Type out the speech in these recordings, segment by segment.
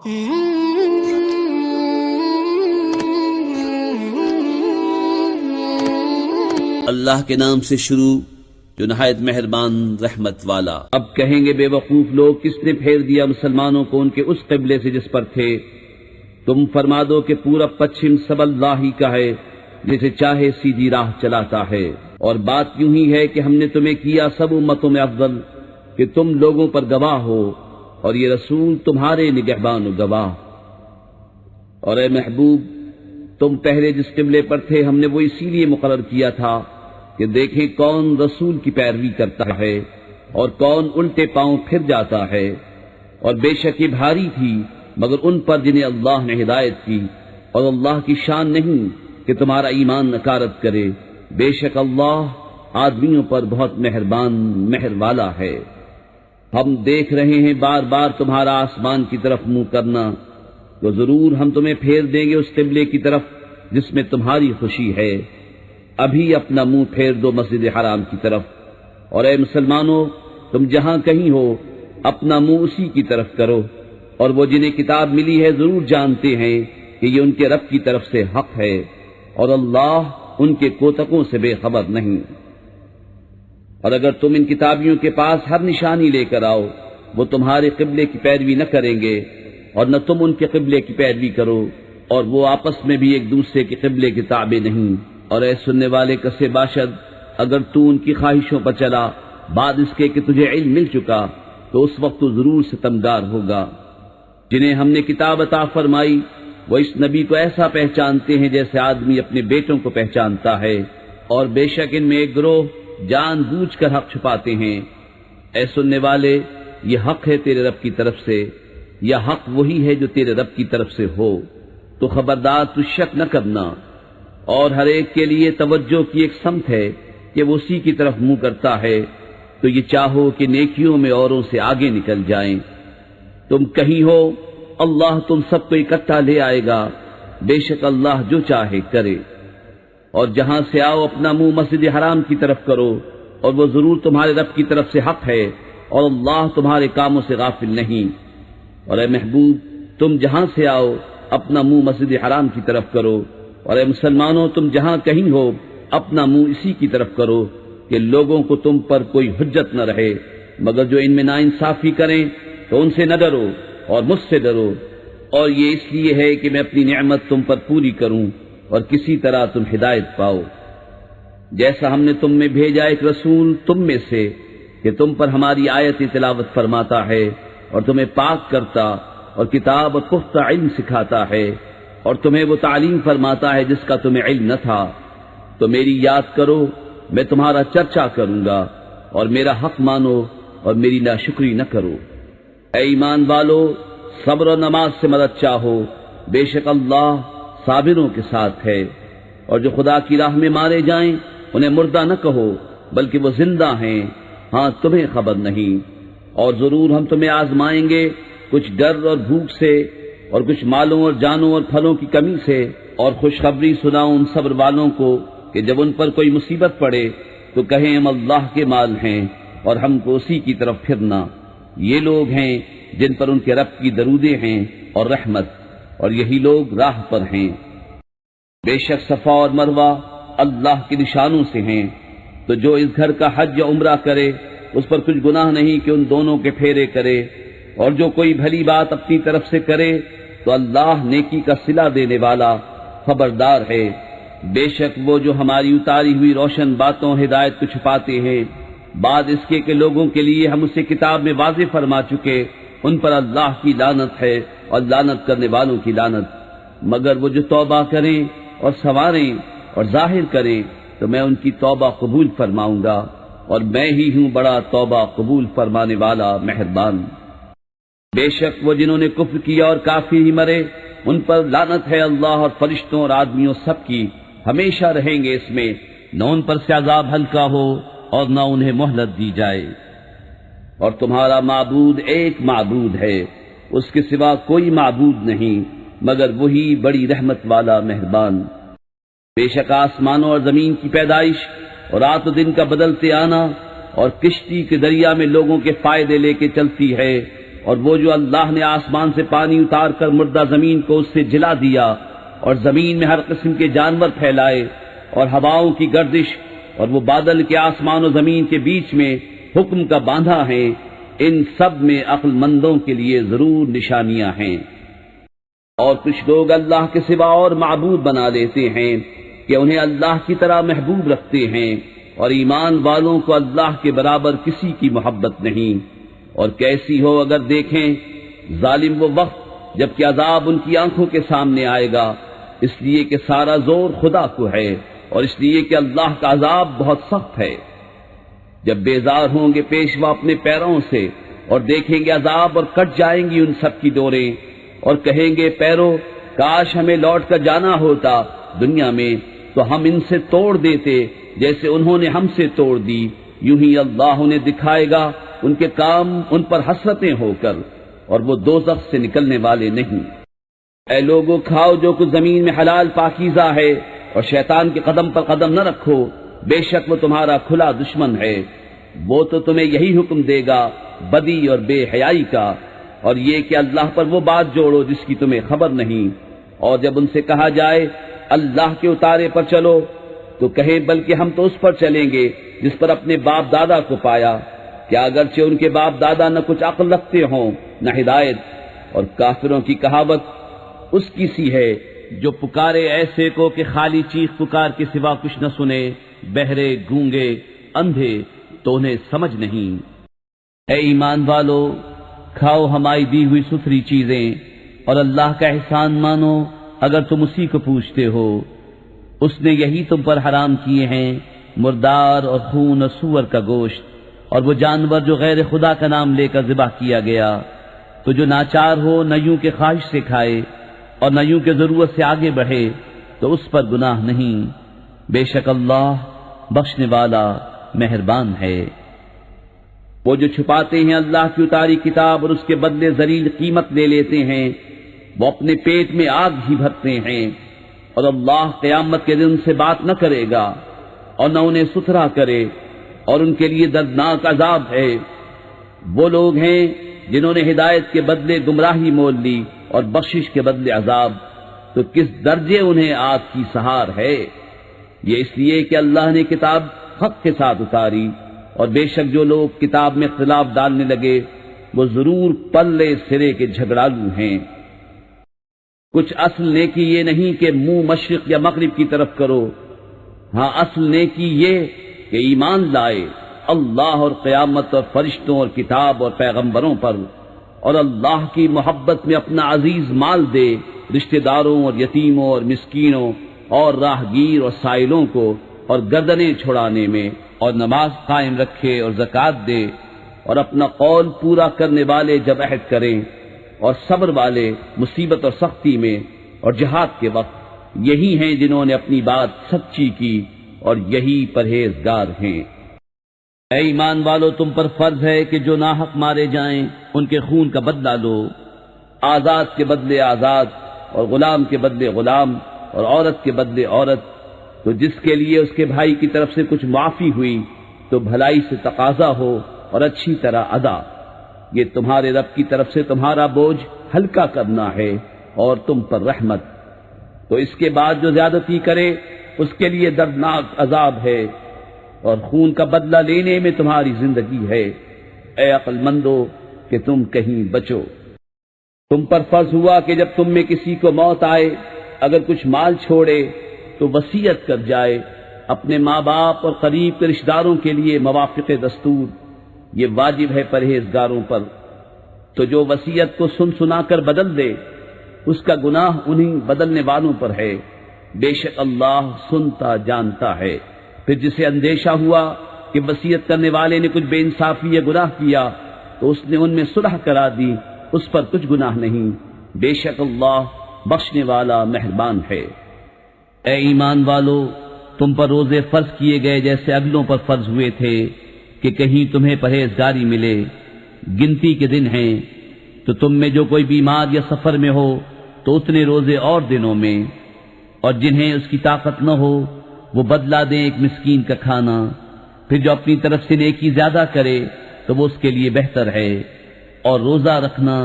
اللہ کے نام سے شروع جو نہایت مہربان رحمت والا۔ اب کہیں گے بے وقوف لوگ، کس نے پھیر دیا مسلمانوں کو ان کے اس قبلے سے جس پر تھے؟ تم فرما دو کہ پورا پچھم سب اللہ ہی کا ہے، جسے چاہے سیدھی راہ چلاتا ہے۔ اور بات یوں ہی ہے کہ ہم نے تمہیں کیا سب امتوں میں افضل کہ تم لوگوں پر گواہ ہو، اور یہ رسول تمہارے نگہبان و گواہ۔ اور اے محبوب، تم پہلے جس قبلے پر تھے ہم نے وہ اسی لیے مقرر کیا تھا کہ دیکھیں کون رسول کی پیروی کرتا ہے اور کون الٹے پاؤں پھر جاتا ہے۔ اور بے شک یہ بھاری تھی مگر ان پر جنہیں اللہ نے ہدایت کی، اور اللہ کی شان نہیں کہ تمہارا ایمان نکارت کرے۔ بے شک اللہ آدمیوں پر بہت مہربان مہر والا ہے۔ ہم دیکھ رہے ہیں بار بار تمہارا آسمان کی طرف منہ کرنا، تو ضرور ہم تمہیں پھیر دیں گے اس قبلے کی طرف جس میں تمہاری خوشی ہے۔ ابھی اپنا منہ پھیر دو مسجد حرام کی طرف، اور اے مسلمانوں تم جہاں کہیں ہو اپنا منہ اسی کی طرف کرو۔ اور وہ جنہیں کتاب ملی ہے ضرور جانتے ہیں کہ یہ ان کے رب کی طرف سے حق ہے، اور اللہ ان کے کوتکوں سے بے خبر نہیں۔ اور اگر تم ان کتابیوں کے پاس ہر نشانی لے کر آؤ، وہ تمہارے قبلے کی پیروی نہ کریں گے، اور نہ تم ان کے قبلے کی پیروی کرو، اور وہ آپس میں بھی ایک دوسرے کے قبلے کے تابع نہیں۔ اور اے سننے والے کسے باشد، اگر تو ان کی خواہشوں پر چلا بعد اس کے کہ تجھے علم مل چکا، تو اس وقت تو ضرور ستمگار ہوگا۔ جنہیں ہم نے کتاب عطا فرمائی وہ اس نبی کو ایسا پہچانتے ہیں جیسے آدمی اپنے بیٹوں کو پہچانتا ہے، اور بے شک ان میں ایک گروہ جان بوجھ کر حق چھپاتے ہیں۔ اے سننے والے، یہ حق ہے تیرے رب کی طرف سے، یا حق وہی ہے جو تیرے رب کی طرف سے ہو، تو خبردار تو شک نہ کرنا۔ اور ہر ایک کے لیے توجہ کی ایک سمت ہے کہ وہ اسی کی طرف منہ کرتا ہے، تو یہ چاہو کہ نیکیوں میں اوروں سے آگے نکل جائیں۔ تم کہیں ہو اللہ تم سب کو اکٹھا لے آئے گا، بے شک اللہ جو چاہے کرے۔ اور جہاں سے آؤ اپنا منہ مسجد حرام کی طرف کرو، اور وہ ضرور تمہارے رب کی طرف سے حق ہے، اور اللہ تمہارے کاموں سے غافل نہیں۔ اور اے محبوب تم جہاں سے آؤ اپنا منہ مسجد حرام کی طرف کرو، اور اے مسلمانوں تم جہاں کہیں ہو اپنا منہ اسی کی طرف کرو، کہ لوگوں کو تم پر کوئی حجت نہ رہے، مگر جو ان میں ناانصافی کریں تو ان سے نہ ڈرو اور مجھ سے ڈرو۔ اور یہ اس لیے ہے کہ میں اپنی نعمت تم پر پوری کروں اور کسی طرح تم ہدایت پاؤ۔ جیسا ہم نے تم میں بھیجا ایک رسول تم میں سے کہ تم پر ہماری آیت تلاوت فرماتا ہے اور تمہیں پاک کرتا اور کتاب اور پختہ علم سکھاتا ہے، اور تمہیں وہ تعلیم فرماتا ہے جس کا تمہیں علم نہ تھا، تو میری یاد کرو، میں تمہارا چرچا کروں گا، اور میرا حق مانو اور میری ناشکری نہ کرو۔ اے ایمان والو، صبر و نماز سے مدد چاہو، بے شک اللہ صابروں کے ساتھ ہے۔ اور جو خدا کی راہ میں مارے جائیں انہیں مردہ نہ کہو بلکہ وہ زندہ ہیں، ہاں تمہیں خبر نہیں۔ اور ضرور ہم تمہیں آزمائیں گے، کچھ ڈر اور بھوک سے، اور کچھ مالوں اور جانوں اور پھلوں کی کمی سے، اور خوشخبری سناؤں ان صبر والوں کو کہ جب ان پر کوئی مصیبت پڑے تو کہیں ہم اللہ کے مال ہیں اور ہم کو اسی کی طرف پھرنا۔ یہ لوگ ہیں جن پر ان کے رب کی درودیں ہیں اور رحمت، اور یہی لوگ راہ پر ہیں۔ بے شک صفا اور مروہ اللہ کے نشانوں سے ہیں، تو جو اس گھر کا حج یا عمرہ کرے اس پر کچھ گناہ نہیں کہ ان دونوں کے پھیرے کرے، اور جو کوئی بھلی بات اپنی طرف سے کرے تو اللہ نیکی کا صلہ دینے والا خبردار ہے۔ بے شک وہ جو ہماری اتاری ہوئی روشن باتوں ہدایت کو چھپاتے ہیں، بعد اس کے کہ لوگوں کے لیے ہم اسے کتاب میں واضح فرما چکے، ان پر اللہ کی لعنت ہے اور لعنت کرنے والوں کی لعنت۔ مگر وہ جو توبہ کریں اور سنواریں اور ظاہر کریں تو میں ان کی توبہ قبول فرماؤں گا، اور میں ہی ہوں بڑا توبہ قبول فرمانے والا مہربان۔ بے شک وہ جنہوں نے کفر کیا اور کافر ہی مرے ان پر لعنت ہے اللہ اور فرشتوں اور آدمیوں سب کی، ہمیشہ رہیں گے اس میں، نہ ان پر سے عذاب ہلکا ہو اور نہ انہیں مہلت دی جائے۔ اور تمہارا معبود ایک معبود ہے، اس کے سوا کوئی معبود نہیں مگر وہی بڑی رحمت والا مہربان۔ بے شک آسمانوں اور زمین کی پیدائش اور رات و دن کا بدلتے آنا اور کشتی کے دریا میں لوگوں کے فائدے لے کے چلتی ہے، اور وہ جو اللہ نے آسمان سے پانی اتار کر مردہ زمین کو اس سے جلا دیا اور زمین میں ہر قسم کے جانور پھیلائے اور ہواؤں کی گردش اور وہ بادل کے آسمان و زمین کے بیچ میں حکم کا باندھا ہے، ان سب میں عقل مندوں کے لیے ضرور نشانیاں ہیں۔ اور کچھ لوگ اللہ کے سوا اور معبود بنا لیتے ہیں کہ انہیں اللہ کی طرح محبوب رکھتے ہیں، اور ایمان والوں کو اللہ کے برابر کسی کی محبت نہیں۔ اور کیسی ہو اگر دیکھیں ظالم وہ وقت جبکہ عذاب ان کی آنکھوں کے سامنے آئے گا، اس لیے کہ سارا زور خدا کو ہے، اور اس لیے کہ اللہ کا عذاب بہت سخت ہے۔ جب بیزار ہوں گے پیشوا اپنے پیروں سے اور دیکھیں گے عذاب، اور کٹ جائیں گی ان سب کی ڈوریں، اور کہیں گے پیرو کاش ہمیں لوٹ کر جانا ہوتا دنیا میں تو ہم ان سے توڑ دیتے جیسے انہوں نے ہم سے توڑ دی، یوں ہی اللہ انہیں دکھائے گا ان کے کام ان پر حسرتیں ہو کر، اور وہ دوزخ سے نکلنے والے نہیں۔ اے لوگو کھاؤ جو کچھ زمین میں حلال پاکیزہ ہے، اور شیطان کے قدم پر قدم نہ رکھو، بے شک وہ تمہارا کھلا دشمن ہے۔ وہ تو تمہیں یہی حکم دے گا بدی اور بے حیائی کا، اور یہ کہ اللہ پر وہ بات جوڑو جس کی تمہیں خبر نہیں۔ اور جب ان سے کہا جائے اللہ کے اتارے پر چلو تو کہیں بلکہ ہم تو اس پر چلیں گے جس پر اپنے باپ دادا کو پایا، کیا اگرچہ ان کے باپ دادا نہ کچھ عقل رکھتے ہوں نہ ہدایت۔ اور کافروں کی کہاوت اس کی سی ہے جو پکارے ایسے کو کہ خالی چیخ پکار کے سوا کچھ نہ سنے، بہرے گونگے اندھے تو انہیں سمجھ نہیں۔ اے ایمان والو کھاؤ ہماری دی ہوئی ستھری چیزیں، اور اللہ کا احسان مانو اگر تم اسی کو پوچھتے ہو۔ اس نے یہی تم پر حرام کیے ہیں مردار اور خون اور سور کا گوشت، اور وہ جانور جو غیر خدا کا نام لے کر ذبح کیا گیا، تو جو ناچار ہو نہ یوں کے خواہش سے کھائے اور نہ یوں کے ضرورت سے آگے بڑھے تو اس پر گناہ نہیں، بے شک اللہ بخشنے والا مہربان ہے۔ وہ جو چھپاتے ہیں اللہ کی اتاری کتاب اور اس کے بدلے ذلیل قیمت لے لیتے ہیں، وہ اپنے پیٹ میں آگ ہی بھرتے ہیں، اور اللہ قیامت کے دن سے بات نہ کرے گا اور نہ انہیں ستھرا کرے، اور ان کے لیے دردناک عذاب ہے۔ وہ لوگ ہیں جنہوں نے ہدایت کے بدلے گمراہی مول لی اور بخشش کے بدلے عذاب، تو کس درجے انہیں آگ کی سہار ہے۔ یہ اس لیے کہ اللہ نے کتاب حق کے ساتھ اتاری، اور بے شک جو لوگ کتاب میں اختلاف ڈالنے لگے وہ ضرور پلے سرے کے جھگڑالو ہیں۔ کچھ اصل نیکی یہ نہیں کہ منہ مشرق یا مغرب کی طرف کرو، ہاں اصل نیکی یہ کہ ایمان لائے اللہ اور قیامت اور فرشتوں اور کتاب اور پیغمبروں پر، اور اللہ کی محبت میں اپنا عزیز مال دے رشتہ داروں اور یتیموں اور مسکینوں اور راہگیر اور سائلوں کو، اور گردنیں چھڑانے میں، اور نماز قائم رکھے اور زکوٰۃ دے، اور اپنا قول پورا کرنے والے جب عہد کریں، اور صبر والے مصیبت اور سختی میں اور جہاد کے وقت، یہی ہیں جنہوں نے اپنی بات سچی کی اور یہی پرہیزگار ہیں۔ اے ایمان والو تم پر فرض ہے کہ جو ناحق مارے جائیں ان کے خون کا بدلہ لو، آزاد کے بدلے آزاد، اور غلام کے بدلے غلام، اور عورت کے بدلے عورت۔ تو جس کے لیے اس کے بھائی کی طرف سے کچھ معافی ہوئی تو بھلائی سے تقاضا ہو اور اچھی طرح ادا، یہ تمہارے رب کی طرف سے تمہارا بوجھ ہلکا کرنا ہے اور تم پر رحمت۔ تو اس کے بعد جو زیادتی کرے اس کے لیے دردناک عذاب ہے، اور خون کا بدلہ لینے میں تمہاری زندگی ہے۔ اے عقل مندو کہ تم کہیں بچو۔ تم پر فرض ہوا کہ جب تم میں کسی کو موت آئے اگر کچھ مال چھوڑے تو وصیت کر جائے، اپنے ماں باپ اور قریب کے رشتہ داروں کے لیے موافق دستور، یہ واجب ہے پرہیزگاروں پر۔ تو جو وصیت کو سنا کر بدل دے اس کا گناہ انہیں بدلنے والوں پر ہے، بے شک اللہ سنتا جانتا ہے۔ پھر جسے اندیشہ ہوا کہ وصیت کرنے والے نے کچھ بے انصافی یا گناہ کیا تو اس نے ان میں صلح کرا دی، اس پر کچھ گناہ نہیں، بے شک اللہ بخشنے والا مہربان ہے۔ اے ایمان والو تم پر روزے فرض کیے گئے جیسے اگلوں پر فرض ہوئے تھے کہ کہیں تمہیں پرہیزگاری ملے۔ گنتی کے دن ہیں تو تم میں جو کوئی بیمار یا سفر میں ہو تو اتنے روزے اور دنوں میں، اور جنہیں اس کی طاقت نہ ہو وہ بدلا دیں ایک مسکین کا کھانا۔ پھر جو اپنی طرف سے نیکی زیادہ کرے تو وہ اس کے لیے بہتر ہے، اور روزہ رکھنا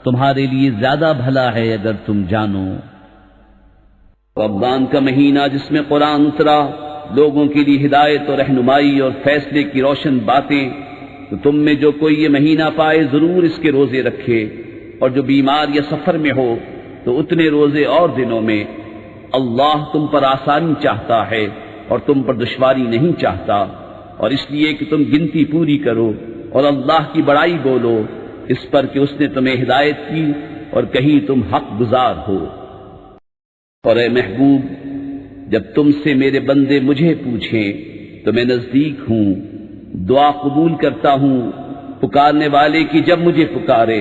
تمہارے لیے زیادہ بھلا ہے اگر تم جانو۔ رمضان کا مہینہ جس میں قرآن اترا، لوگوں کے لیے ہدایت اور رہنمائی اور فیصلے کی روشن باتیں، تو تم میں جو کوئی یہ مہینہ پائے ضرور اس کے روزے رکھے، اور جو بیمار یا سفر میں ہو تو اتنے روزے اور دنوں میں۔ اللہ تم پر آسانی چاہتا ہے اور تم پر دشواری نہیں چاہتا، اور اس لیے کہ تم گنتی پوری کرو اور اللہ کی بڑائی بولو، اس پر کہ اس نے تمہیں ہدایت کی اور کہیں تم حق گزار ہو۔ اور اے محبوب، جب تم سے میرے بندے مجھے پوچھیں تو میں نزدیک ہوں، دعا قبول کرتا ہوں پکارنے والے کی جب مجھے پکارے،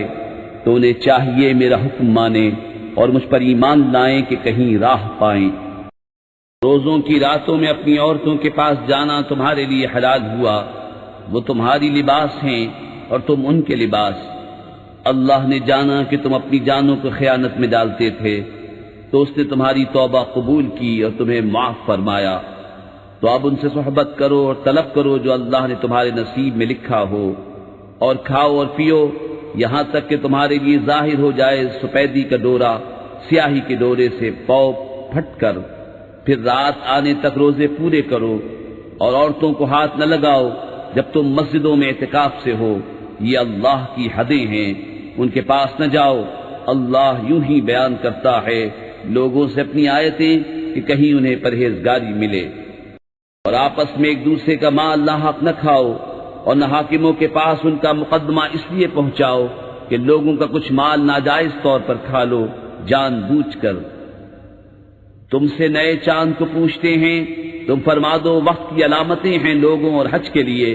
تو انہیں چاہیے میرا حکم مانے اور مجھ پر ایمان لائیں کہ کہیں راہ پائیں۔ روزوں کی راتوں میں اپنی عورتوں کے پاس جانا تمہارے لیے حلال ہوا، وہ تمہاری لباس ہیں اور تم ان کے لباس۔ اللہ نے جانا کہ تم اپنی جانوں کو خیانت میں ڈالتے تھے، تو اس نے تمہاری توبہ قبول کی اور تمہیں معاف فرمایا، تو اب ان سے صحبت کرو اور طلب کرو جو اللہ نے تمہارے نصیب میں لکھا ہو، اور کھاؤ اور پیو یہاں تک کہ تمہارے لیے ظاہر ہو جائے سفیدی کا ڈورا سیاہی کے ڈورے سے پو پھٹ کر، پھر رات آنے تک روزے پورے کرو، اور عورتوں کو ہاتھ نہ لگاؤ جب تم مسجدوں میں اعتکاف سے ہو، یہ اللہ کی حدیں ہیں، ان کے پاس نہ جاؤ۔ اللہ یوں ہی بیان کرتا ہے لوگوں سے اپنی آیتیں کہ کہیں انہیں پرہیزگاری ملے۔ اور آپس میں ایک دوسرے کا مال ناحق نہ کھاؤ، اور نہ حاکموں کے پاس ان کا مقدمہ اس لیے پہنچاؤ کہ لوگوں کا کچھ مال ناجائز طور پر کھا لو جان بوجھ کر۔ تم سے نئے چاند کو پوچھتے ہیں، تم فرما دو وقت کی علامتیں ہیں لوگوں اور حج کے لیے،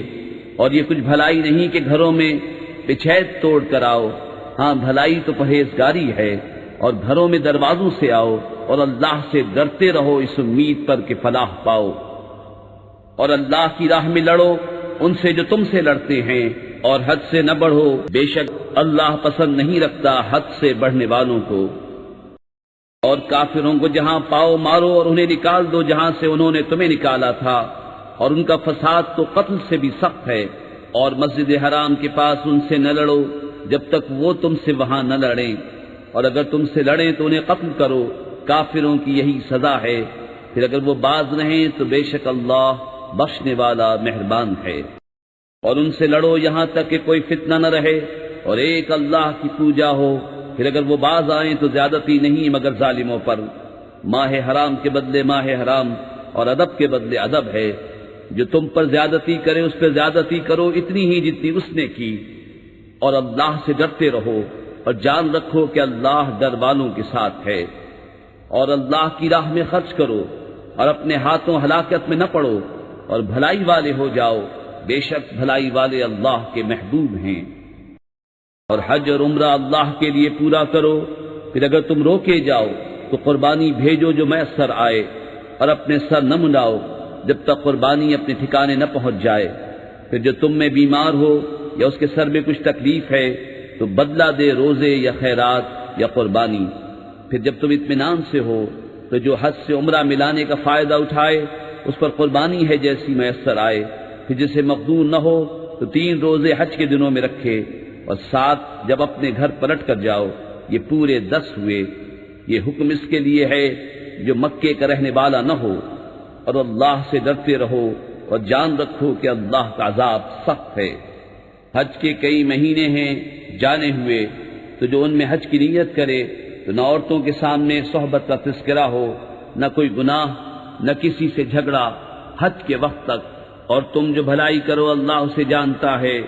اور یہ کچھ بھلائی نہیں کہ گھروں میں پچھیت توڑ کر آؤ، ہاں بھلائی تو پرہیزگاری ہے، اور گھروں میں دروازوں سے آؤ اور اللہ سے ڈرتے رہو اس امید پر کہ فلاح پاؤ۔ اور اللہ کی راہ میں لڑو ان سے جو تم سے لڑتے ہیں، اور حد سے نہ بڑھو، بے شک اللہ پسند نہیں رکھتا حد سے بڑھنے والوں کو۔ اور کافروں کو جہاں پاؤ مارو اور انہیں نکال دو جہاں سے انہوں نے تمہیں نکالا تھا، اور ان کا فساد تو قتل سے بھی سخت ہے۔ اور مسجد حرام کے پاس ان سے نہ لڑو جب تک وہ تم سے وہاں نہ لڑیں، اور اگر تم سے لڑیں تو انہیں قتل کرو، کافروں کی یہی سزا ہے۔ پھر اگر وہ باز رہیں تو بے شک اللہ بخشنے والا مہربان ہے۔ اور ان سے لڑو یہاں تک کہ کوئی فتنہ نہ رہے اور ایک اللہ کی پوجا ہو، پھر اگر وہ باز آئیں تو زیادتی نہیں مگر ظالموں پر۔ ماہ حرام کے بدلے ماہ حرام اور ادب کے بدلے ادب ہے، جو تم پر زیادتی کرے اس پر زیادتی کرو اتنی ہی جتنی اس نے کی، اور اللہ سے ڈرتے رہو اور جان رکھو کہ اللہ ڈر والوں کے ساتھ ہے۔ اور اللہ کی راہ میں خرچ کرو اور اپنے ہاتھوں ہلاکت میں نہ پڑو، اور بھلائی والے ہو جاؤ، بے شک بھلائی والے اللہ کے محبوب ہیں۔ اور حج اور عمرہ اللہ کے لیے پورا کرو، پھر اگر تم روکے جاؤ تو قربانی بھیجو جو میسر آئے، اور اپنے سر نہ منڈاؤ جب تک قربانی اپنے ٹھکانے نہ پہنچ جائے۔ پھر جو تم میں بیمار ہو یا اس کے سر میں کچھ تکلیف ہے تو بدلہ دے روزے یا خیرات یا قربانی۔ پھر جب تم اطمینان سے ہو تو جو حج سے عمرہ ملانے کا فائدہ اٹھائے اس پر قربانی ہے جیسی میسر آئے۔ پھر جسے مقدور نہ ہو تو 3 روزے حج کے دنوں میں رکھے، اور 7 جب اپنے گھر پلٹ کر جاؤ، یہ پورے 10 ہوئے۔ یہ حکم اس کے لیے ہے جو مکے کا رہنے والا نہ ہو۔ اور اللہ سے ڈرتے رہو اور جان رکھو کہ اللہ کا عذاب سخت ہے۔ حج کے کئی مہینے ہیں جانے ہوئے، تو جو ان میں حج کی نیت کرے تو نہ عورتوں کے سامنے صحبت کا تذکرہ ہو، نہ کوئی گناہ، نہ کسی سے جھگڑا حج کے وقت تک۔ اور تم جو بھلائی کرو اللہ اسے جانتا ہے۔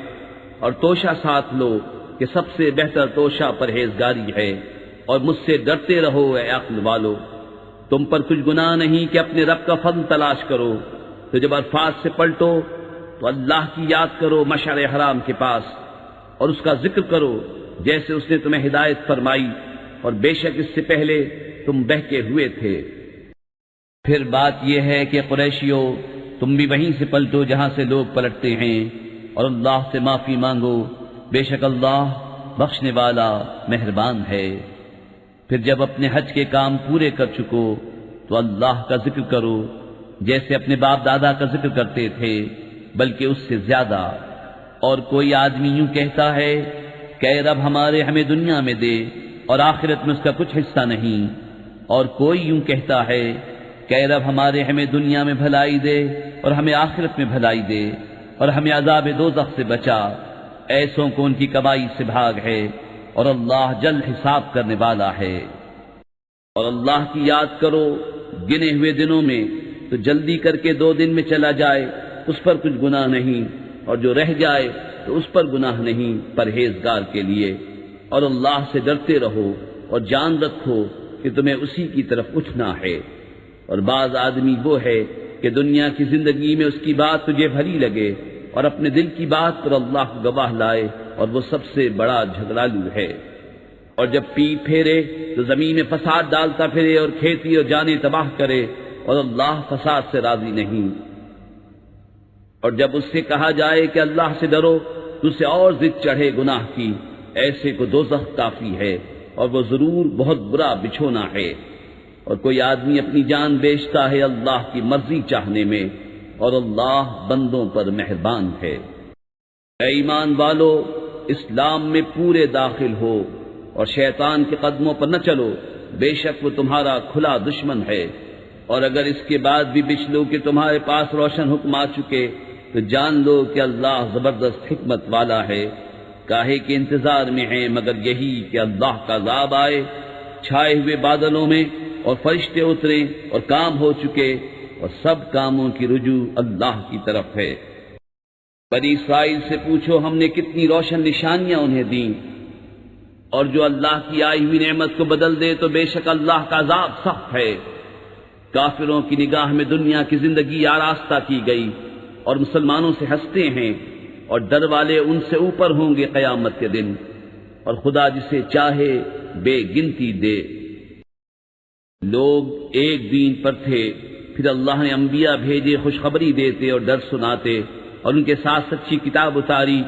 اور توشہ ساتھ لو کہ سب سے بہتر توشہ پرہیزگاری ہے، اور مجھ سے ڈرتے رہو اے عقل والو۔ تم پر کچھ گناہ نہیں کہ اپنے رب کا فضل تلاش کرو، تو جب عرفات سے پلٹو تو اللہ کی یاد کرو مشعر حرام کے پاس، اور اس کا ذکر کرو جیسے اس نے تمہیں ہدایت فرمائی، اور بے شک اس سے پہلے تم بہکے ہوئے تھے۔ پھر بات یہ ہے کہ قریشیوں، تم بھی وہیں سے پلٹو جہاں سے لوگ پلٹتے ہیں، اور اللہ سے معافی مانگو، بے شک اللہ بخشنے والا مہربان ہے۔ پھر جب اپنے حج کے کام پورے کر چکو تو اللہ کا ذکر کرو جیسے اپنے باپ دادا کا ذکر کرتے تھے، بلکہ اس سے زیادہ۔ اور کوئی آدمی یوں کہتا ہے کہ اے رب ہمارے ہمیں دنیا میں دے اور آخرت میں اس کا کچھ حصہ نہیں، اور کوئی یوں کہتا ہے کہ اے رب ہمارے ہمیں دنیا میں بھلائی دے اور ہمیں آخرت میں بھلائی دے اور ہمیں عذاب دوزخ سے بچا، ایسوں کو ان کی کمائی سے بھاگ ہے اور اللہ جلد حساب کرنے والا ہے۔ اور اللہ کی یاد کرو گنے ہوئے دنوں میں، تو جلدی کر کے 2 دن میں چلا جائے اس پر کچھ گناہ نہیں، اور جو رہ جائے تو اس پر گناہ نہیں پرہیزگار کے لیے۔ اور اللہ سے ڈرتے رہو اور جان رکھو کہ تمہیں اسی کی طرف اٹھنا ہے۔ اور بعض آدمی وہ ہے کہ دنیا کی زندگی میں اس کی بات تجھے بھلی لگے اور اپنے دل کی بات پر اللہ کو گواہ لائے، اور وہ سب سے بڑا جھگڑالو ہے۔ اور جب پیٹ پھیرے تو زمین میں فساد ڈالتا پھرے اور کھیتی اور جانیں تباہ کرے، اور اللہ فساد سے راضی نہیں۔ اور جب اس سے کہا جائے کہ اللہ سے ڈرو تو اسے اور ضد چڑھے گناہ کی، ایسے کو دوزخ کافی ہے اور وہ ضرور بہت برا بچھونا ہے۔ اور کوئی آدمی اپنی جان بیچتا ہے اللہ کی مرضی چاہنے میں، اور اللہ بندوں پر مہربان ہے۔ اے ایمان والو، اسلام میں پورے داخل ہو اور شیطان کے قدموں پر نہ چلو، بے شک وہ تمہارا کھلا دشمن ہے۔ اور اگر اس کے بعد بھی بچ لو کہ تمہارے پاس روشن حکم آ چکے، تو جان لو کہ اللہ زبردست حکمت والا ہے۔ کاہے کے انتظار میں ہیں مگر یہی کہ اللہ کا عذاب آئے، چھائے ہوئے بادلوں میں، اور فرشتے اترے اور کام ہو چکے، اور سب کاموں کی رجوع اللہ کی طرف ہے۔ بنی اسرائیل سے پوچھو ہم نے کتنی روشن نشانیاں انہیں دیں، اور جو اللہ کی آئی ہوئی نعمت کو بدل دے تو بے شک اللہ کا عذاب سخت ہے۔ کافروں کی نگاہ میں دنیا کی زندگی آراستہ کی گئی، اور مسلمانوں سے ہنستے ہیں، اور ڈر والے ان سے اوپر ہوں گے قیامت کے دن، اور خدا جسے چاہے بے گنتی دے۔ لوگ ایک دین پر تھے، پھر اللہ نے انبیاء بھیجے خوشخبری دیتے اور ڈر سناتے، اور ان کے ساتھ سچی کتاب اتاری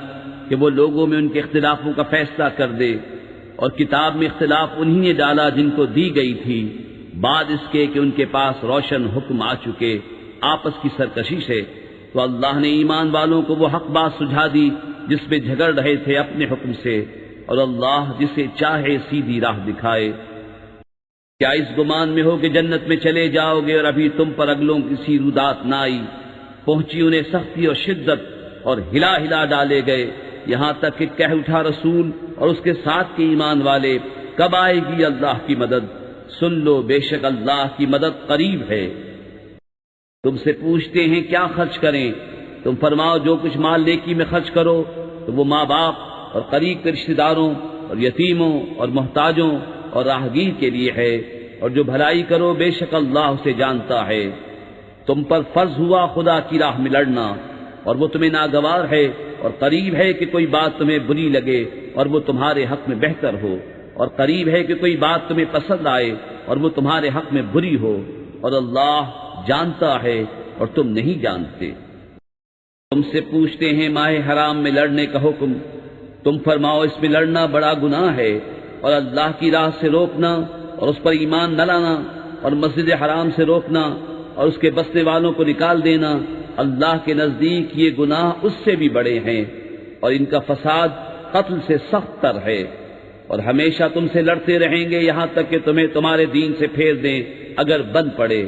کہ وہ لوگوں میں ان کے اختلافوں کا فیصلہ کر دے۔ اور کتاب میں اختلاف انہی نے ڈالا جن کو دی گئی تھی، بعد اس کے کہ ان کے پاس روشن حکم آ چکے، آپس کی سرکشی سے۔ تو اللہ نے ایمان والوں کو وہ حق بات سجھا دی جس میں جھگڑ رہے تھے اپنے حکم سے، اور اللہ جسے چاہے سیدھی راہ دکھائے۔ کیا اس گمان میں ہو کہ جنت میں چلے جاؤ گے اور ابھی تم پر اگلوں کی سی رودات نہ آئی؟ پہنچی انہیں سختی اور شدت، اور ہلا ہلا ڈالے گئے، یہاں تک کہ کہہ اٹھا رسول اور اس کے ساتھ کے ایمان والے، کب آئے گی اللہ کی مدد؟ سن لو بے شک اللہ کی مدد قریب ہے۔ تم سے پوچھتے ہیں کیا خرچ کریں؟ تم فرماؤ جو کچھ مال نیکی میں خرچ کرو تو وہ ماں باپ اور قریب کے رشتہ داروں اور یتیموں اور محتاجوں اور راہگیر کے لیے ہے، اور جو بھلائی کرو بے شک اللہ اسے جانتا ہے۔ تم پر فرض ہوا خدا کی راہ میں لڑنا، اور وہ تمہیں ناگوار ہے، اور قریب ہے کہ کوئی بات تمہیں بری لگے اور وہ تمہارے حق میں بہتر ہو، اور قریب ہے کہ کوئی بات تمہیں پسند آئے اور وہ تمہارے حق میں بری ہو، اور اللہ جانتا ہے اور تم نہیں جانتے۔ تم سے پوچھتے ہیں ماہ حرام میں لڑنے کا حکم، تم فرماؤ اس میں لڑنا بڑا گناہ ہے، اور اللہ کی راہ سے روکنا اور اس پر ایمان نہ لانا، اور مسجد حرام سے روکنا اور اس کے بسنے والوں کو نکال دینا، اللہ کے نزدیک یہ گناہ اس سے بھی بڑے ہیں، اور ان کا فساد قتل سے سخت تر ہے۔ اور ہمیشہ تم سے لڑتے رہیں گے یہاں تک کہ تمہیں تمہارے دین سے پھیر دیں اگر بن پڑے۔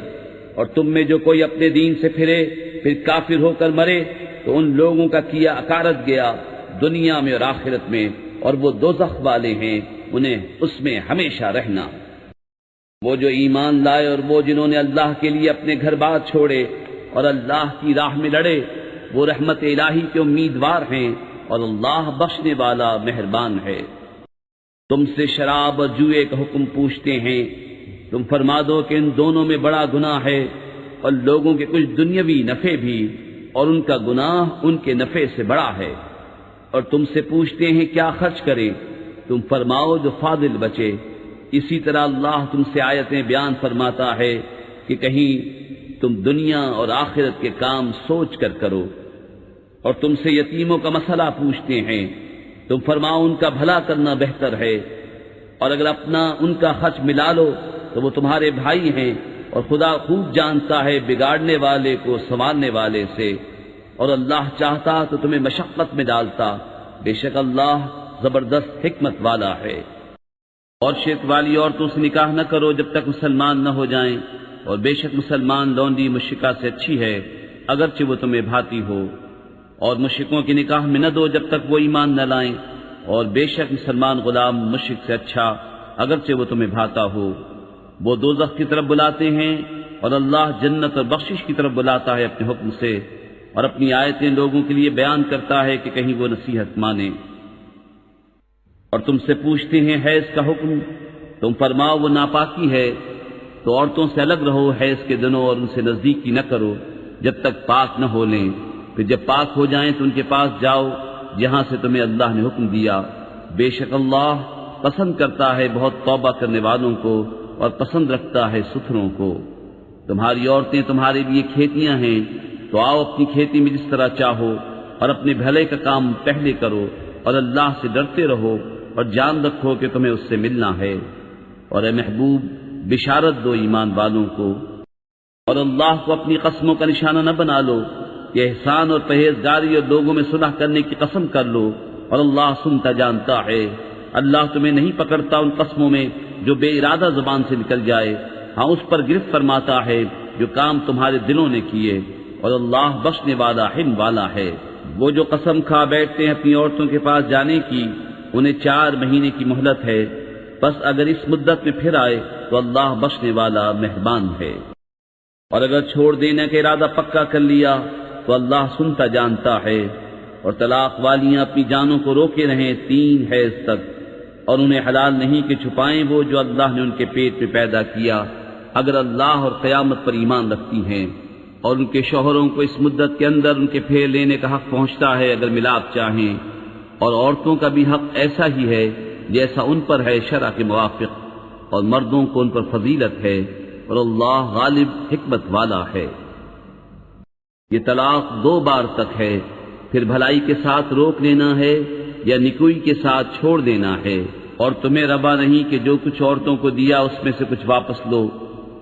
اور تم میں جو کوئی اپنے دین سے پھرے پھر کافر ہو کر مرے تو ان لوگوں کا کیا اکارت گیا دنیا میں اور آخرت میں، اور وہ دوزخ والے ہیں، انہیں اس میں ہمیشہ رہنا۔ وہ جو ایمان لائے اور وہ جنہوں نے اللہ کے لیے اپنے گھر بار چھوڑے اور اللہ کی راہ میں لڑے، وہ رحمت الہی کے امیدوار ہیں، اور اللہ بخشنے والا مہربان ہے۔ تم سے شراب اور جوئے کا حکم پوچھتے ہیں، تم فرما دو کہ ان دونوں میں بڑا گناہ ہے، اور لوگوں کے کچھ دنیاوی نفع بھی، اور ان کا گناہ ان کے نفع سے بڑا ہے۔ اور تم سے پوچھتے ہیں کیا خرچ کریں؟ تم فرماؤ جو فاضل بچے۔ اسی طرح اللہ تم سے آیتیں بیان فرماتا ہے کہ کہیں تم دنیا اور آخرت کے کام سوچ کر کرو۔ اور تم سے یتیموں کا مسئلہ پوچھتے ہیں، تم فرماؤ ان کا بھلا کرنا بہتر ہے، اور اگر اپنا ان کا خرچ ملا لو تو وہ تمہارے بھائی ہیں، اور خدا خوب جانتا ہے بگاڑنے والے کو سنوارنے والے سے، اور اللہ چاہتا تو تمہیں مشقت میں ڈالتا، بے شک اللہ زبردست حکمت والا ہے۔ اور شرک والی عورتوں سے نکاح نہ کرو جب تک مسلمان نہ ہو جائیں، اور بے شک مسلمان لونڈی مشرکہ سے اچھی ہے اگرچہ وہ تمہیں بھاتی ہو۔ اور مشرکوں کی نکاح میں نہ دو جب تک وہ ایمان نہ لائیں، اور بے شک مسلمان غلام مشرک سے اچھا اگرچہ وہ تمہیں بھاتا ہو۔ وہ دوزخ کی طرف بلاتے ہیں اور اللہ جنت اور بخشش کی طرف بلاتا ہے اپنے حکم سے، اور اپنی آیتیں لوگوں کے لیے بیان کرتا ہے کہ کہیں وہ نصیحت مانیں۔ اور تم سے پوچھتے ہیں حیض کا حکم، تم فرماؤ وہ ناپاکی ہے، تو عورتوں سے الگ رہو حیض کے دنوں، اور ان سے نزدیکی نہ کرو جب تک پاک نہ ہو لیں، پھر جب پاک ہو جائیں تو ان کے پاس جاؤ جہاں سے تمہیں اللہ نے حکم دیا۔ بے شک اللہ پسند کرتا ہے بہت توبہ کرنے والوں کو، اور پسند رکھتا ہے ستھروں کو۔ تمہاری عورتیں تمہارے لیے کھیتیاں ہیں، تو آؤ اپنی کھیتی میں جس طرح چاہو، اور اپنے بھلے کا کام پہلے کرو، اور اللہ سے ڈرتے رہو، اور جان رکھو کہ تمہیں اس سے ملنا ہے۔ اور اے محبوب بشارت دو ایمان والوں کو، اور اللہ کو اپنی قسموں کا نشانہ نہ بنا لو کہ احسان اور پرہیزگاری اور لوگوں میں صلح کرنے کی قسم کر لو، اور اللہ سنتا جانتا ہے۔ اللہ تمہیں نہیں پکڑتا ان قسموں میں جو بے ارادہ زبان سے نکل جائے، ہاں اس پر گرفت فرماتا ہے جو کام تمہارے دلوں نے کیے، اور اللہ بخشنے والا حلم والا ہے۔ وہ جو قسم کھا بیٹھتے ہیں اپنی عورتوں کے پاس جانے کی، انہیں 4 مہینے کی مہلت ہے، بس اگر اس مدت میں پھر آئے تو اللہ بخشنے والا مہربان ہے۔ اور اگر چھوڑ دینے کا ارادہ پکا کر لیا تو اللہ سنتا جانتا ہے۔ اور طلاق والیاں اپنی جانوں کو روکے رہیں 3 حیض تک، اور انہیں حلال نہیں کہ چھپائیں وہ جو اللہ نے ان کے پیٹ میں پیدا کیا، اگر اللہ اور قیامت پر ایمان رکھتی ہیں، اور ان کے شوہروں کو اس مدت کے اندر ان کے پھیر لینے کا حق پہنچتا ہے اگر ملاپ چاہیں، اور عورتوں کا بھی حق ایسا ہی ہے جیسا ان پر ہے شرع کے موافق، اور مردوں کو ان پر فضیلت ہے، اور اللہ غالب حکمت والا ہے۔ یہ طلاق 2 بار تک ہے، پھر بھلائی کے ساتھ روک لینا ہے یا نکوئی کے ساتھ چھوڑ دینا ہے، اور تمہیں روا نہیں کہ جو کچھ عورتوں کو دیا اس میں سے کچھ واپس لو،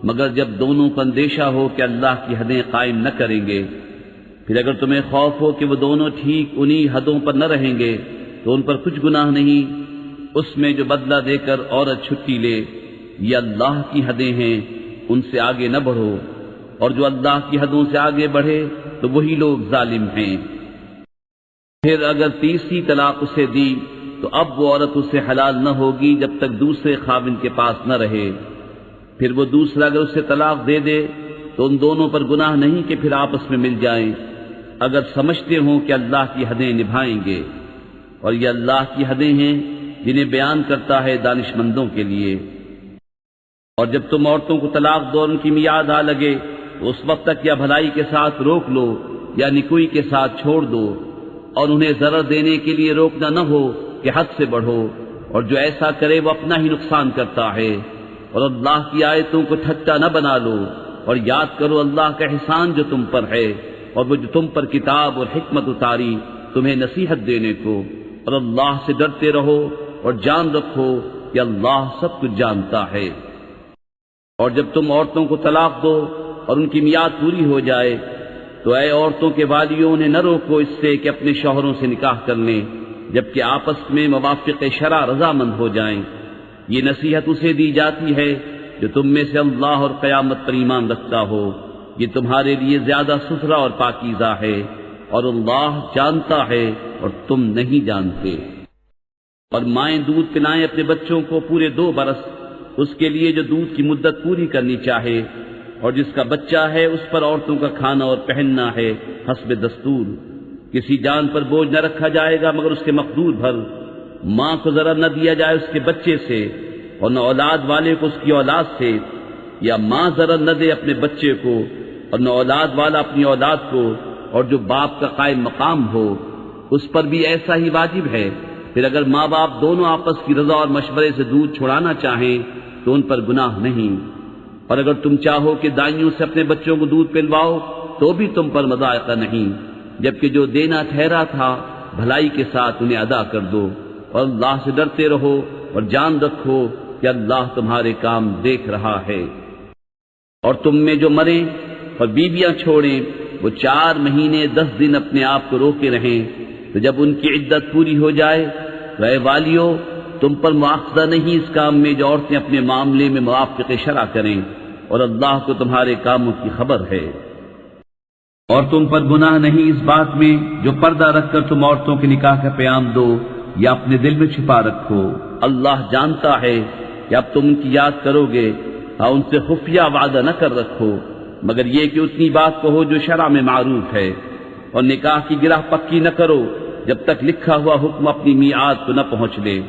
مگر جب دونوں کو اندیشہ ہو کہ اللہ کی حدیں قائم نہ کریں گے۔ پھر اگر تمہیں خوف ہو کہ وہ دونوں ٹھیک انہی حدوں پر نہ رہیں گے تو ان پر کچھ گناہ نہیں، اس میں جو بدلہ دے کر عورت چھٹی لے، یہ اللہ کی حدیں ہیں، ان سے آگے نہ بڑھو، اور جو اللہ کی حدوں سے آگے بڑھے تو وہی لوگ ظالم ہیں۔ پھر اگر تیسری طلاق اسے دی تو اب وہ عورت اسے حلال نہ ہوگی جب تک دوسرے خاوند کے پاس نہ رہے۔ پھر وہ دوسرا اگر اسے طلاق دے دے تو ان دونوں پر گناہ نہیں کہ پھر آپس میں مل جائیں، اگر سمجھتے ہوں کہ اللہ کی حدیں نبھائیں گے، اور یہ اللہ کی حدیں ہیں جنہیں بیان کرتا ہے دانش مندوں کے لیے۔ اور جب تم عورتوں کو طلاق دو اور ان کی میعاد آ لگے تو اس وقت تک یا بھلائی کے ساتھ روک لو یا نکوئی کے ساتھ چھوڑ دو، اور انہیں ضرر دینے کے لیے روکنا نہ ہو کہ حد سے بڑھو، اور جو ایسا کرے وہ اپنا ہی نقصان کرتا ہے۔ اور اللہ کی آیتوں کو ٹھٹا نہ بنا لو، اور یاد کرو اللہ کا احسان جو تم پر ہے، اور وہ جو تم پر کتاب اور حکمت اتاری تمہیں نصیحت دینے کو، اور اللہ سے ڈرتے رہو اور جان رکھو کہ اللہ سب کچھ جانتا ہے۔ اور جب تم عورتوں کو طلاق دو اور ان کی میعاد پوری ہو جائے تو اے عورتوں کے والیوں نے نہ روکو اس سے کہ اپنے شوہروں سے نکاح کر لیں جبکہ آپس میں موافق شرع رضامند ہو جائیں۔ یہ نصیحت اسے دی جاتی ہے جو تم میں سے اللہ اور قیامت پر ایمان رکھتا ہو، یہ تمہارے لیے زیادہ ستھرا اور پاکیزہ ہے، اور اللہ جانتا ہے اور تم نہیں جانتے۔ اور مائیں دودھ پلائیں اپنے بچوں کو پورے 2 برس، اس کے لیے جو دودھ کی مدت پوری کرنی چاہے، اور جس کا بچہ ہے اس پر عورتوں کا کھانا اور پہننا ہے حسب دستور۔ کسی جان پر بوجھ نہ رکھا جائے گا مگر اس کے مقدور بھر۔ ماں کو ذرا نہ دیا جائے اس کے بچے سے، اور نہ اولاد والے کو اس کی اولاد سے، یا ماں ذرا نہ دے اپنے بچے کو، اور نہ اولاد والا اپنی اولاد کو، اور جو باپ کا قائم مقام ہو اس پر بھی ایسا ہی واجب ہے۔ پھر اگر ماں باپ دونوں آپس کی رضا اور مشورے سے دودھ چھڑانا چاہیں تو ان پر گناہ نہیں۔ اور اگر تم چاہو کہ دائیوں سے اپنے بچوں کو دودھ پلواؤ تو بھی تم پر مضائقہ نہیں، جبکہ جو دینا ٹھہرا تھا بھلائی کے ساتھ انہیں ادا کر دو، اور اللہ سے ڈرتے رہو اور جان رکھو کہ اللہ تمہارے کام دیکھ رہا ہے۔ اور تم میں جو مریں اور بیویاں چھوڑیں وہ 4 مہینے 10 دن اپنے آپ کو روکے رہیں، تو جب ان کی عدت پوری ہو جائے اے والیو تم پر مواخذہ نہیں اس کام میں جو عورتیں اپنے معاملے میں موافق شرع کریں، اور اللہ کو تمہارے کاموں کی خبر ہے۔ اور تم پر گناہ نہیں اس بات میں جو پردہ رکھ کر تم عورتوں کے نکاح کا پیام دو یا اپنے دل میں چھپا رکھو۔ اللہ جانتا ہے کہ اب تم ان کی یاد کرو گے، ہاں ان سے خفیہ وعدہ نہ کر رکھو مگر یہ کہ اتنی بات کہو جو شرع میں معروف ہے، اور نکاح کی گرہ پکی نہ کرو جب تک لکھا ہوا حکم اپنی میعاد کو نہ پہنچ لے،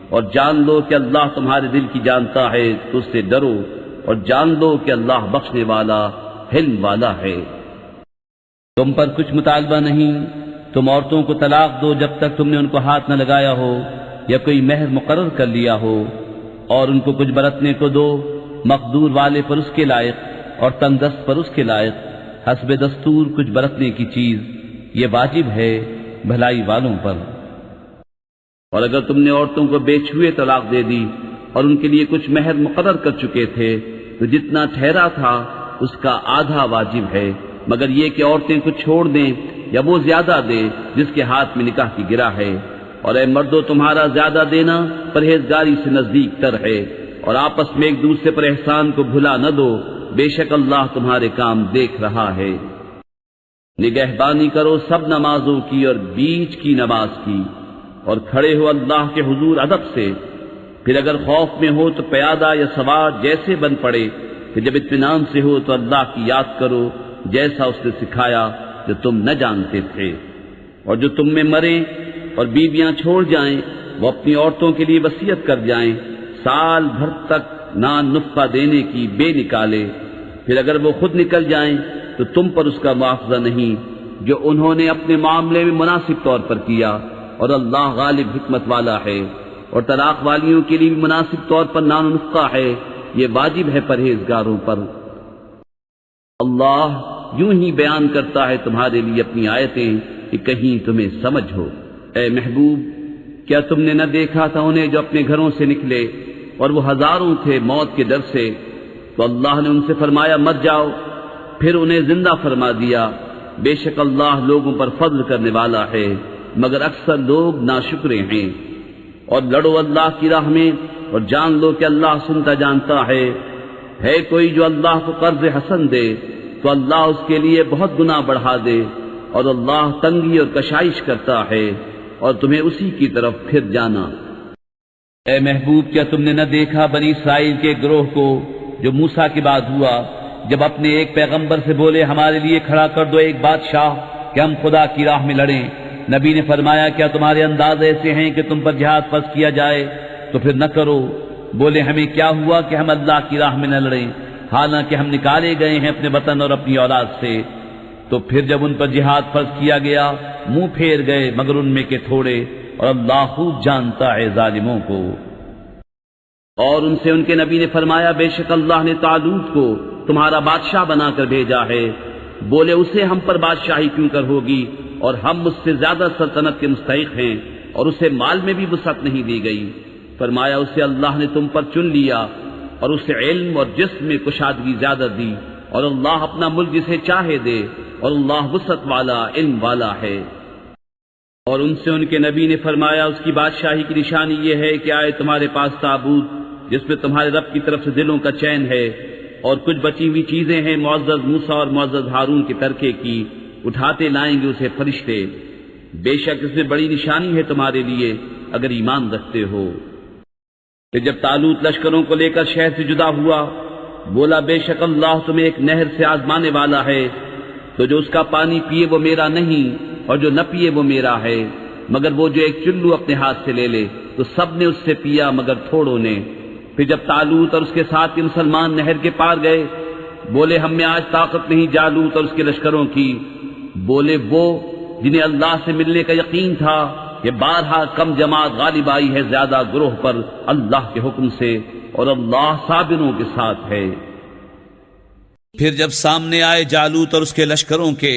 اور جان لو کہ اللہ تمہارے دل کی جانتا ہے تو اس سے ڈرو، اور جان لو کہ اللہ بخشنے والا حلم والا ہے۔ تم پر کچھ مطالبہ نہیں، تم عورتوں کو طلاق دو جب تک تم نے ان کو ہاتھ نہ لگایا ہو یا کوئی مہر مقرر کر لیا ہو، اور ان کو کچھ برتنے کو دو، مقدور والے پر اس کے لائق اور تنگ دست پر اس کے لائق، حسب دستور کچھ برتنے کی چیز، یہ واجب ہے بھلائی والوں پر۔ اور اگر تم نے عورتوں کو بے چھوئے طلاق دے دی اور ان کے لیے کچھ مہر مقرر کر چکے تھے تو جتنا ٹھہرا تھا اس کا آدھا واجب ہے، مگر یہ کہ عورتیں کچھ چھوڑ دیں یا وہ زیادہ دے جس کے ہاتھ میں نکاح کی گرہ ہے۔ اور اے مردو تمہارا زیادہ دینا پرہیزگاری سے نزدیک تر ہے، اور آپس میں ایک دوسرے پر احسان کو بھلا نہ دو، بے شک اللہ تمہارے کام دیکھ رہا ہے۔ نگہبانی کرو سب نمازوں کی اور بیچ کی نماز کی، اور کھڑے ہو اللہ کے حضور ادب سے، پھر اگر خوف میں ہو تو پیادہ یا سوار جیسے بن پڑے، کہ جب اطمینان سے ہو تو اللہ کی یاد کرو جیسا اس نے سکھایا جو تم نہ جانتے تھے۔ اور جو تم میں مریں اور بیویاں چھوڑ جائیں وہ اپنی عورتوں کے لیے وصیت کر جائیں سال بھر تک نان نفقہ دینے کی بے نکالے، پھر اگر وہ خود نکل جائیں تو تم پر اس کا مواخذہ نہیں جو انہوں نے اپنے معاملے میں مناسب طور پر کیا، اور اللہ غالب حکمت والا ہے۔ اور طلاق والیوں کے لیے بھی مناسب طور پر نان نفقہ ہے، یہ واجب ہے پرہیزگاروں پر۔ اللہ یوں ہی بیان کرتا ہے تمہارے لیے اپنی آیتیں کہ کہیں تمہیں سمجھ ہو۔ اے محبوب کیا تم نے نہ دیکھا تھا انہیں جو اپنے گھروں سے نکلے اور وہ ہزاروں تھے موت کے ڈر سے، تو اللہ نے ان سے فرمایا مت جاؤ، پھر انہیں زندہ فرما دیا۔ بے شک اللہ لوگوں پر فضل کرنے والا ہے مگر اکثر لوگ ناشکرے ہیں۔ اور لڑو اللہ کی راہ میں اور جان لو کہ اللہ سنتا جانتا ہے۔ ہے کوئی جو اللہ کو قرض حسن دے تو اللہ اس کے لیے بہت گناہ بڑھا دے، اور اللہ تنگی اور کشائش کرتا ہے، اور تمہیں اسی کی طرف پھر جانا۔ اے محبوب کیا تم نے نہ دیکھا بنی اسرائیل کے گروہ کو جو موسیٰ کے بعد ہوا، جب اپنے ایک پیغمبر سے بولے ہمارے لیے کھڑا کر دو ایک بادشاہ کہ ہم خدا کی راہ میں لڑیں۔ نبی نے فرمایا کیا تمہارے انداز ایسے ہیں کہ تم پر جہاد فرض کیا جائے تو پھر نہ کرو۔ بولے ہمیں کیا ہوا کہ ہم اللہ کی راہ میں نہ لڑیں، حالانکہ ہم نکالے گئے ہیں اپنے وطن اور اپنی اولاد سے۔ تو پھر جب ان پر جہاد فرض کیا گیا منہ پھیر گئے مگر ان میں کے تھوڑے، اور اللہ خوب جانتا ہے ظالموں کو۔ اور ان سے ان کے نبی نے فرمایا بے شک اللہ نے طالوت کو تمہارا بادشاہ بنا کر بھیجا ہے۔ بولے اسے ہم پر بادشاہی کیوں کر ہوگی، اور ہم مجھ سے زیادہ سلطنت کے مستحق ہیں، اور اسے مال میں بھی وسعت نہیں دی گئی۔ فرمایا اسے اللہ نے تم پر چن لیا اور اسے علم اور جسم میں کشادگی زیادہ دی، اور اللہ اپنا ملک جسے چاہے دے، اور اللہ وسعت والا علم والا ہے۔ اور ان سے ان کے نبی نے فرمایا اس کی بادشاہی کی نشانی یہ ہے کہ آئے تمہارے پاس تابوت جس میں تمہارے رب کی طرف سے دلوں کا چین ہے، اور کچھ بچی ہوئی چیزیں ہیں معزز موسیٰ اور معزز ہارون کے ترکے کی، اٹھاتے لائیں گے اسے فرشتے۔ بے شک اس میں بڑی نشانی ہے تمہارے لیے اگر ایمان رکھتے ہو۔ کہ جب طالوت لشکروں کو لے کر شہر سے جدا ہوا بولا بے شک اللہ تمہیں ایک نہر سے آزمانے والا ہے، تو جو اس کا پانی پیے وہ میرا نہیں اور جو نہ پیے وہ میرا ہے، مگر وہ جو ایک چلو اپنے ہاتھ سے لے لے تو سب نے اس سے پیا مگر تھوڑوں نے۔ پھر جب طالوت اور اس کے ساتھ کے مسلمان نہر کے پار گئے بولے ہم میں آج طاقت نہیں جالوت اور اس کے لشکروں کی۔ بولے وہ جنہیں اللہ سے ملنے کا یقین تھا کہ بارہا کم جماعت غالب آئی ہے زیادہ گروہ پر اللہ کے حکم سے، اور اللہ صابروں کے ساتھ ہے۔ پھر جب سامنے آئے جالوت اور اس کے لشکروں کے،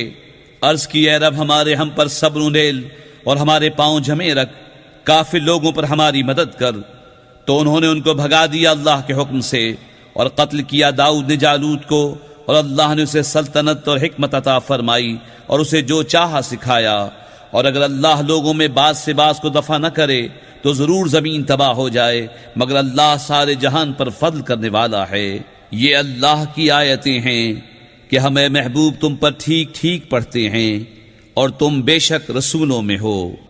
عرض کی اے رب ہمارے ہم پر صبر ڈیل اور ہمارے پاؤں جمے رکھ، کافر لوگوں پر ہماری مدد کر۔ تو انہوں نے ان کو بھگا دیا اللہ کے حکم سے، اور قتل کیا داؤد نے جالوت کو، اور اللہ نے اسے سلطنت اور حکمت عطا فرمائی اور اسے جو چاہا سکھایا۔ اور اگر اللہ لوگوں میں بعض سے بعض کو دفع نہ کرے تو تو ضرور زمین تباہ ہو جائے، مگر اللہ سارے جہان پر فضل کرنے والا ہے۔ یہ اللہ کی آیتیں ہیں کہ ہمیں محبوب تم پر ٹھیک ٹھیک پڑھتے ہیں اور تم بے شک رسولوں میں ہو۔